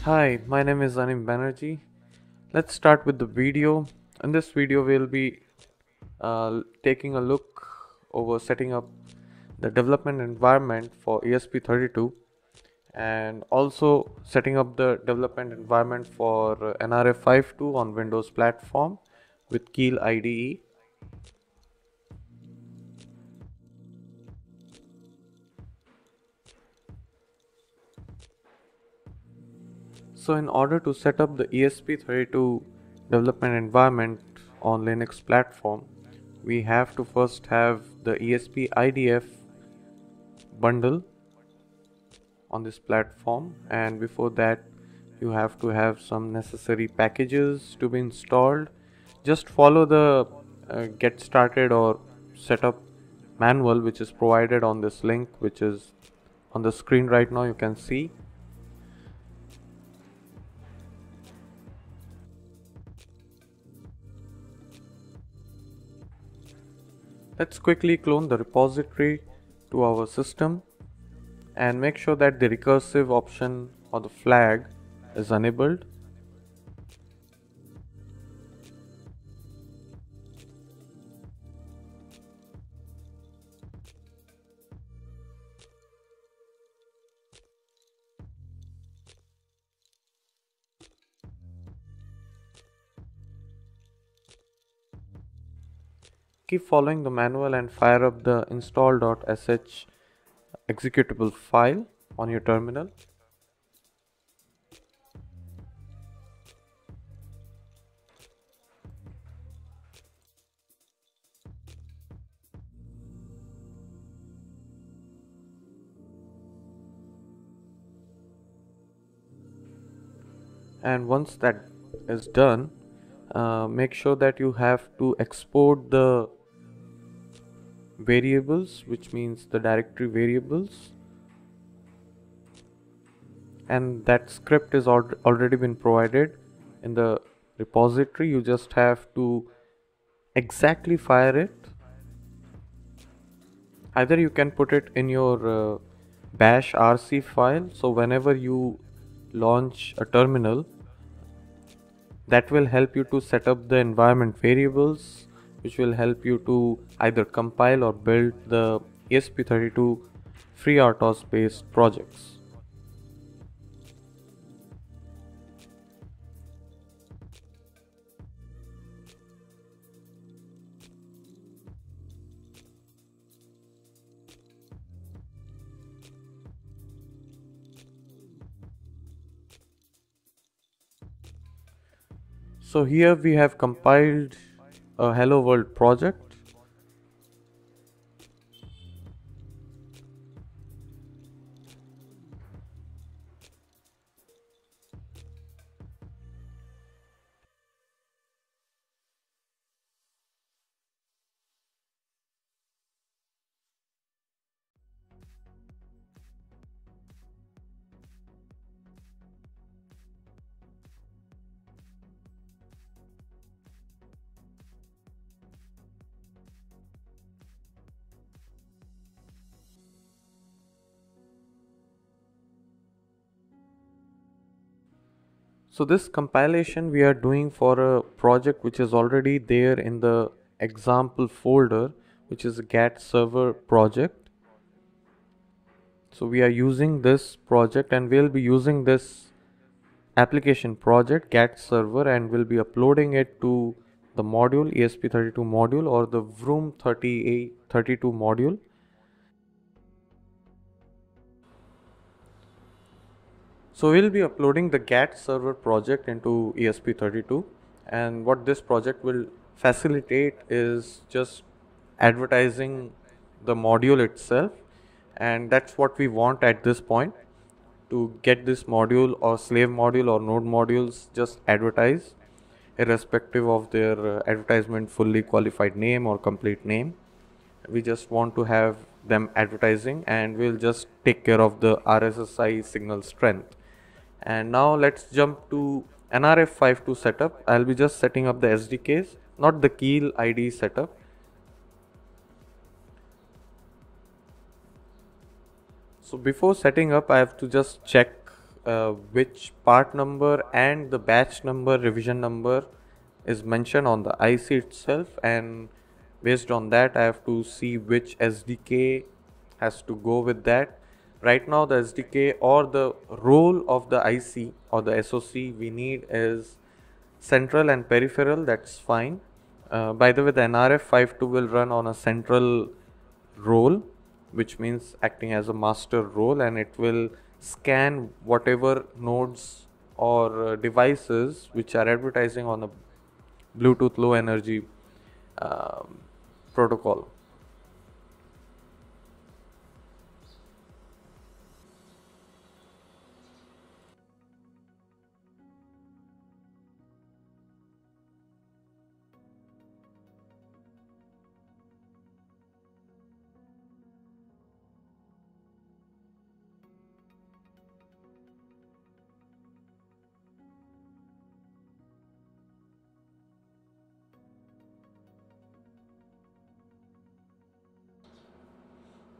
Hi, my name is Anim Banerjee. Let's start with the video. In this video, we'll be taking a look over setting up the development environment for ESP32 and also setting up the development environment for NRF52 on Windows platform with Keel IDE. So in order to set up the ESP32 development environment on Linux platform, we have to first have the ESP IDF bundle on this platform, and before that you have to have some necessary packages to be installed. Just follow the get started or setup manual which is provided on this link, which is on the screen right now. You can see. Let's quickly clone the repository to our system and make sure that the recursive option or the flag is enabled. Keep following the manual and fire up the install.sh executable file on your terminal. And once that is done, make sure that you have to export the variables, which means the directory variables, and that script is already been provided in the repository. You just have to exactly fire it. Either you can put it in your bash rc file, so whenever you launch a terminal, that will help you to set up the environment variables, which will help you to either compile or build the ESP32 FreeRTOS based projects. So here we have compiled a Hello World project. So this compilation we are doing for a project which is already there in the example folder, which is a GAT server project. So we are using this project and we'll be using this application project GAT server and we'll be uploading it to the module ESP32 module or the Vroom 32 module. So we'll be uploading the GAT server project into ESP32, and what this project will facilitate is just advertising the module itself, and that's what we want at this point, to get this module or slave module or node modules just advertise irrespective of their advertisement fully qualified name or complete name. We just want to have them advertising and we'll just take care of the RSSI signal strength. And now let's jump to NRF52 setup. I'll be just setting up the SDKs, not the Keel IDE setup. So before setting up, I have to just check which part number and the batch number, revision number is mentioned on the IC itself, and based on that I have to see which SDK has to go with that. Right now the SDK or the role of the IC or the SoC we need is central and peripheral. That's fine. By the way, the NRF52 will run on a central role, which means acting as a master role, and it will scan whatever nodes or devices which are advertising on a Bluetooth low energy um, protocol.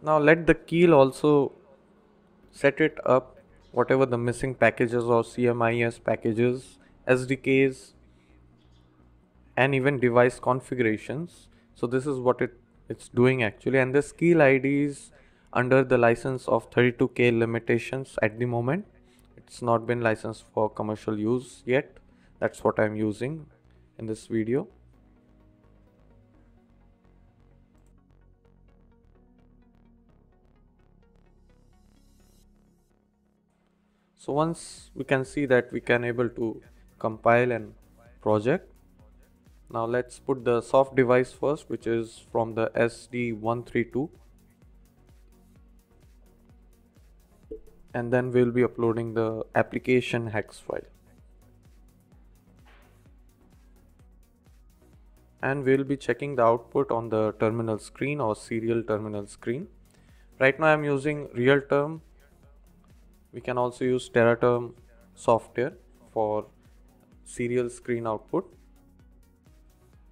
Now let the keel also set it up, whatever the missing packages or CMIS packages, SDKs, and even device configurations. So this is what it's doing actually, and this keel ID is under the license of 32K limitations at the moment. It's not been licensed for commercial use yet. That's what I'm using in this video. So once we can see that we can able to compile and project. Now let's put the soft device first, which is from the SD132, and then we'll be uploading the application hex file, and we'll be checking the output on the terminal screen or serial terminal screen. Right now I'm using Realterm. We can also use Teraterm software for serial screen output.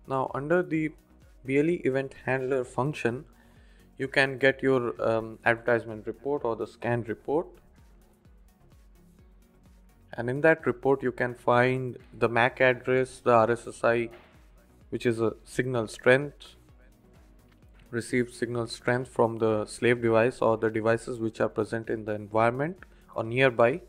Now under the BLE event handler function, you can get your advertisement report or the scan report, and in that report you can find the MAC address, the RSSI, which is a signal strength, received signal strength from the slave device or the devices which are present in the environment or nearby,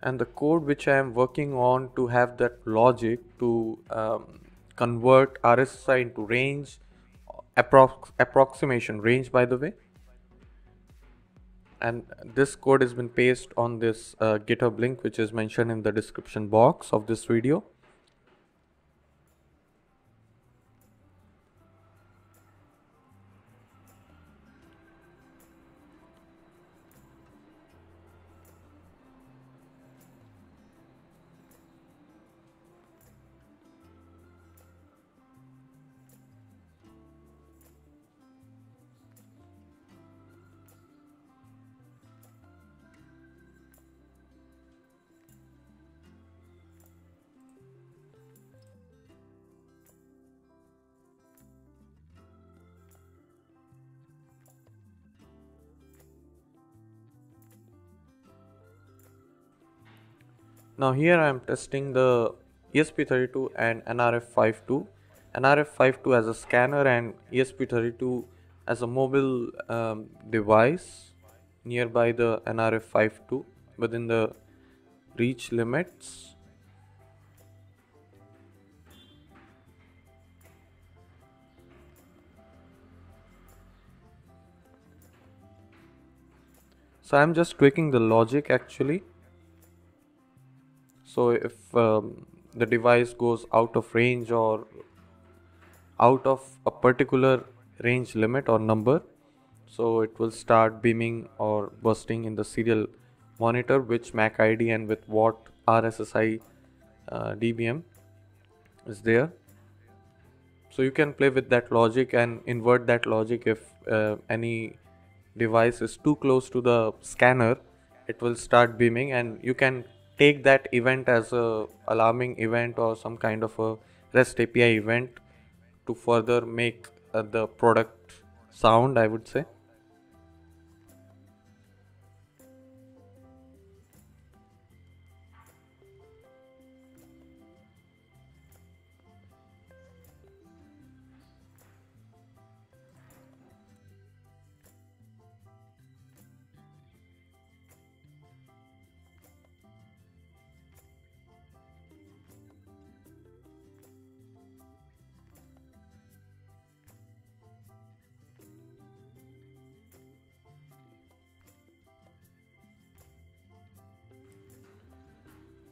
and the code which I am working on to have that logic to convert RSSI into range, approximation range by the way, and this code has been pasted on this GitHub link which is mentioned in the description box of this video. Now here I am testing the ESP32 and NRF52. NRF52 as a scanner and ESP32 as a mobile device nearby the NRF52 within the reach limits. So I am just tweaking the logic actually. So if the device goes out of range or out of a particular range limit or number, so it will start beaming or bursting in the serial monitor which MAC ID and with what RSSI DBM is there. So you can play with that logic and invert that logic. If any device is too close to the scanner, it will start beaming, and you can take that event as a alarming event or some kind of a REST API event to further make the product sound, I would say.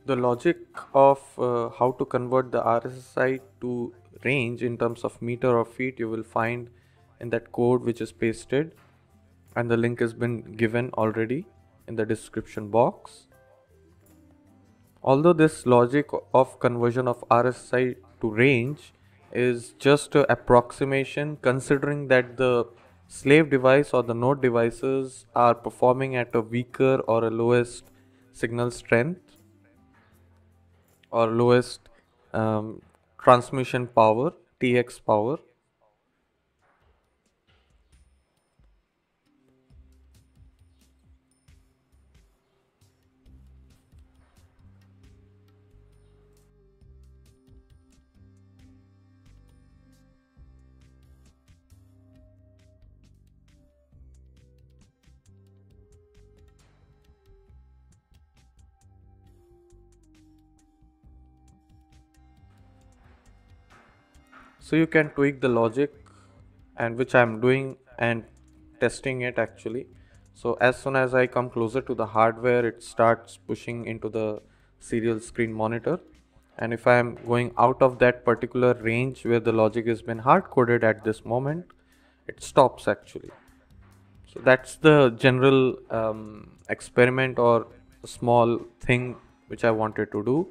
The logic of how to convert the RSSI to range in terms of meter or feet you will find in that code which is pasted, and the link has been given already in the description box. Although this logic of conversion of RSSI to range is just an approximation, considering that the slave device or the node devices are performing at a weaker or a lowest signal strength or lowest um, transmission power, TX power. So you can tweak the logic, and which I am doing and testing it actually. So as soon as I come closer to the hardware, it starts pushing into the serial screen monitor, and if I am going out of that particular range where the logic has been hard coded at this moment, it stops actually. So that's the general experiment or small thing which I wanted to do.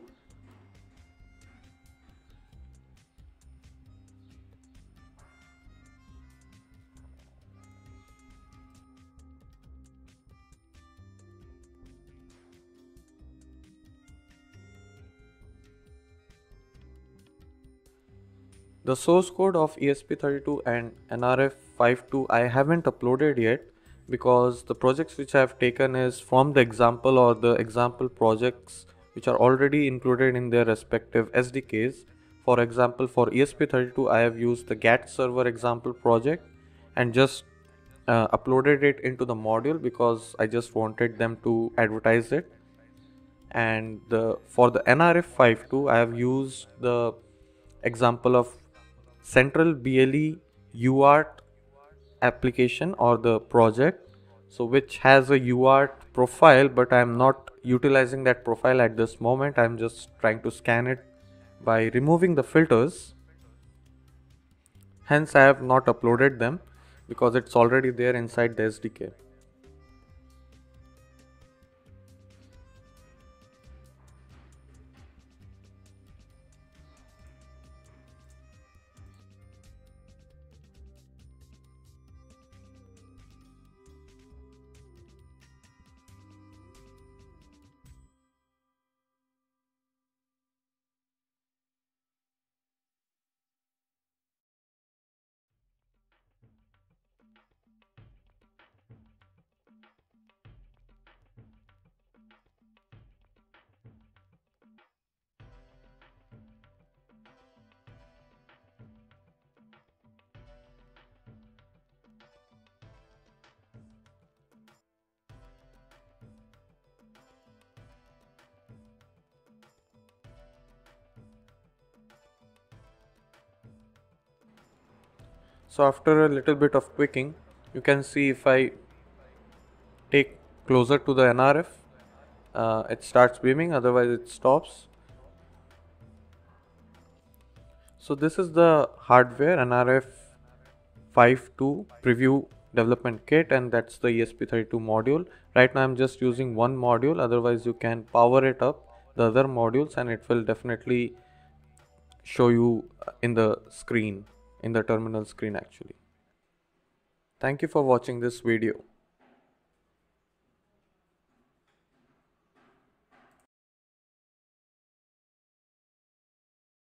The source code of ESP32 and NRF52 I haven't uploaded yet, because the projects which I have taken is from the example or the example projects which are already included in their respective SDKs. For example, for ESP32 I have used the GATT server example project and just uploaded it into the module because I just wanted them to advertise it. And for the NRF52 I have used the example of central BLE UART application or the project, so which has a UART profile, but I am not utilizing that profile at this moment. I am just trying to scan it by removing the filters. Hence I have not uploaded them because it's already there inside the SDK. So after a little bit of tweaking, you can see if I take closer to the NRF, it starts beaming, otherwise it stops. So this is the hardware NRF52 preview development kit, and that's the ESP32 module. Right now I'm just using one module, otherwise you can power it up the other modules and it will definitely show you in the screen, in the terminal screen actually. Thank you for watching this video.